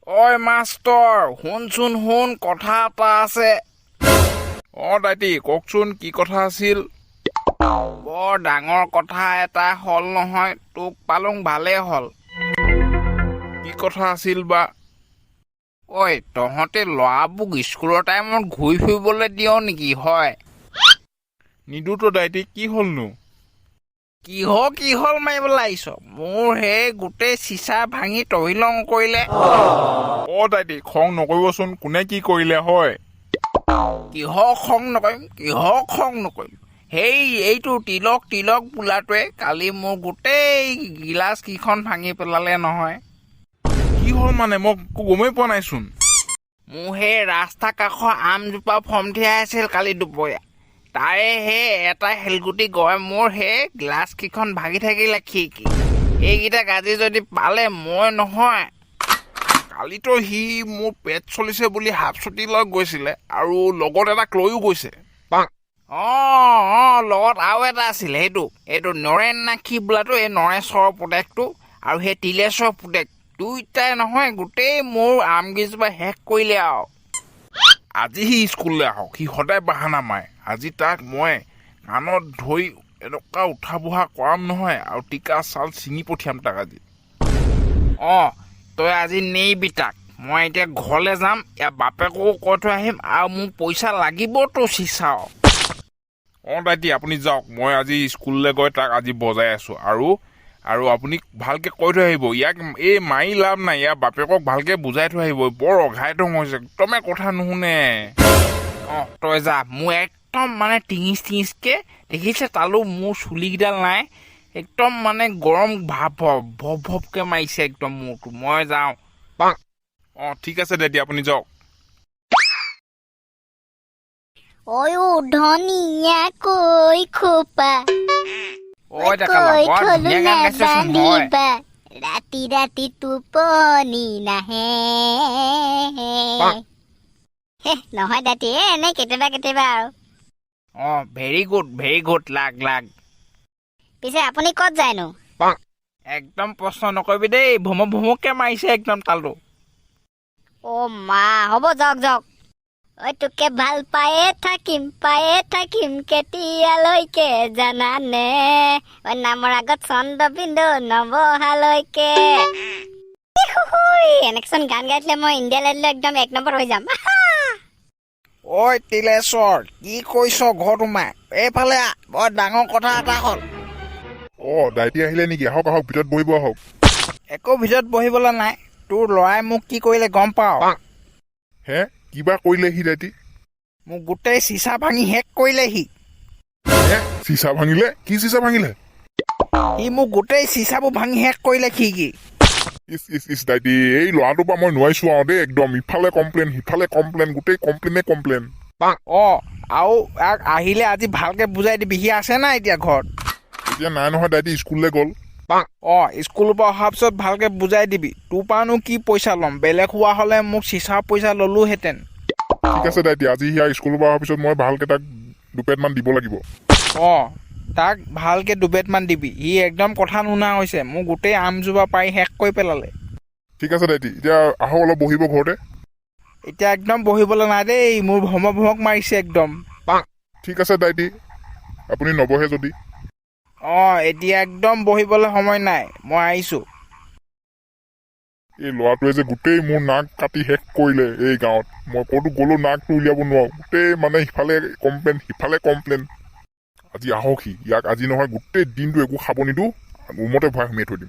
ঐ মাষ্টৰ শুন কথা এটা আছে। দাইটি কওকচোন কি কথা আছিল। বৰ ডাঙৰ কথা এটা হ'ল নহয়, তোক পালোং ভালেই হ'ল। কি কথা আছিল বা। ঐ তহঁতে ল'ৰাবোৰক স্কুলৰ টাইমত ঘূৰি ফুৰিবলৈ দিয় নেকি হয়? নিদোতো দাইটি, কি হ'লনো? কি হ'ল মাৰিবলৈ আহিছ? মোৰ সেই গোটেই চিচা ভাঙি তহিলং কৰিলে। দাইটি খং নকৰিবচোন, কোনে কি কৰিলে হয়? কিহৰ খং নকৰিম? এইটো তিলক বোলাটোৱে কালি মোৰ গোটেই গিলাচ কেইখন ভাঙি পেলালে নহয়। কি হ'ল মানে মই গমেই পোৱা নাইচোন। মোৰ সেই ৰাস্তা কাষৰ আমজোপা ফমঠিয়াই আছিল কালি দুপৰীয়া। তাৰে সেই এটা শিলগুটি গৈ মোৰ সেই গ্লাছ কেইখন ভাগি থাকিলে খিৰিকী। এইকেইটাক আজি যদি পালে মই নহয়। কালিতো সি মোৰ পেট চলিছে বুলি হাফ চুটি লৈ গৈছিলে আৰু লগত এটাক লৈও গৈছে। লগত আৰু এটা আছিল, সেইটো নৰেন না কি বোলাটো, এই নৰেশৰ পুতেকটো আৰু সেই তিলেশ্বৰ পুতেক দুইটাই নহয় গোটেই মোৰ আমকেইজোপা শেষ কৰিলে আৰু। আজি সি স্কুললৈ আহক, সি সদায় বাহানা মাৰে। আজি তাক মই কাণত ধৰি এনেকুৱা উঠা বহা কৰাম নহয় আৰু টিকা চাল ছিঙি পঠিয়াম তাক আজি। তই আজি নেইবি তাক। মই এতিয়া ঘৰলৈ যাম, ইয়াৰ বাপেকো কৈ থৈ আহিম আৰু মোক পইচা লাগিবতো চিচাও। দাইটি আপুনি যাওক, মই আজি স্কুললৈ গৈ তাক আজি বজাই আছো। আৰু আপুনি ভালকে কৈ থৈ আহিব, ইয়াক এই মাৰি লাভ নাই, ইয়াৰ বাপেকক ভালকে বুজাই থৈ আহিব। বৰ অঘাই টং হৈছে, একদমে কথা নুশুনে। তই যা, মোৰ একদম মানে টিঙিচকে দেখিছে তালো মোৰ চুলিকেইডাল নাই, একদম মানে গৰম ভপকে মাৰিছে একদম মূৰটো। মই যাওঁ। ঠিক আছে দাইটি আপুনি যাওক। ধনিয়া কৈ খোপা ৰাতি ৰাতি টোপনি নাহে। নহয় দাঁতি, এনে কেতিয়াবা আৰু। ভেৰি গুড লাগ। পিছে আপুনি ক'ত যায়নো? একদম প্ৰশ্ন নকৰিবি দেই, ভমককে মাৰিছে একদম তালটো। মা, হ'ব যাওক। তোকে ভাল পায়ে থাকিম কেতিয়ালৈকে জানানে? নামৰ আগত চন্দ্ৰ বিন্দু নবহালৈকে। এনেকচোন গান গাই দিলে মই ইণ্ডিয়া লাইডলৈ একদম 1 নম্বৰ হৈ যাম। তিলেশ্বৰ, কি কৈছ ঘৰ তোমাৰ? এইফালে বৰ ডাঙৰ কথা এটা হ'ল। দাইটি আহিলে নেকি? আহক ভিতৰত বহিব আহক। একো ভিতৰত বহিবলৈ নাই, তোৰ ল'ৰাই মোক কি কৰিলে গম পাৱ? হে, কিবা কৰিলে সি দাইটি? মোক গোটেই চিচা ভাঙি শেষ কৰিলে সি। চিচা ভাঙিলে? কি চিচা ভাঙিলে? সি মোক গোটেই চিচাবোৰ ভাঙি শেষ কৰিলে খিৰিকী। ইচ দাইটি, এই ল'ৰাটোৰ পৰা মই নোৱাৰিছো আৰু দেই একদম। ইফালে কমপ্লেইন সিফালে কমপ্লেইন, গোটেই কমপ্লেইন। আৰু আহিলে আজি ভালকে বুজাই দিবি। সি আছে না এতিয়া ঘৰত? এতিয়া নাই নহয় দাইটি, স্কুললৈ গ'ল। স্কুলৰ পৰা অহাৰ পিছত ভালকে বুজাই দিবি। তোৰ পৰানো কি পইচা ল'ম? বেলেগ হোৱা হ'লে মোক চিচাৰ পইচা ল'লোহেঁতেন। ঠিক আছে দাইটি, আজি সিয়া স্কুলৰ পৰা অহাৰ পিছত মই ভালকে তাক দুপেটমান দিব লাগিব। তাক ভালকে দুবেটমান দিবি। সি একদম কথা নুশুনা হৈছে, মোক গোটেই আমজোপা পাৰি শেষ কৰি পেলালে। ঠিক আছে দাইটি, এতিয়া আহক অলপ বহিব ঘৰতে। এতিয়া একদম বহিবলৈ নাই দেই, মোৰ ভমক মাৰিছে একদম। ঠিক আছে দাইটি, আপুনি নবহে যদি। এতিয়া একদম বহিবলৈ সময় নাই, মই আহিছো। এই ল'ৰাটোৱে যে গোটেই মোৰ নাক কাটি শেষ কৰিলে এই গাঁৱত। মই ক'তো গ'লো নাকটো উলিয়াব নোৱাৰো, গোটেই মানে সিফালে কমপ্লেইন। আজি আহক সি, ইয়াক আজি নহয় গোটেই দিনটো একো খাব নিদিওঁ, ৰুমতে ভৰাই সোমাই থৈ দিম।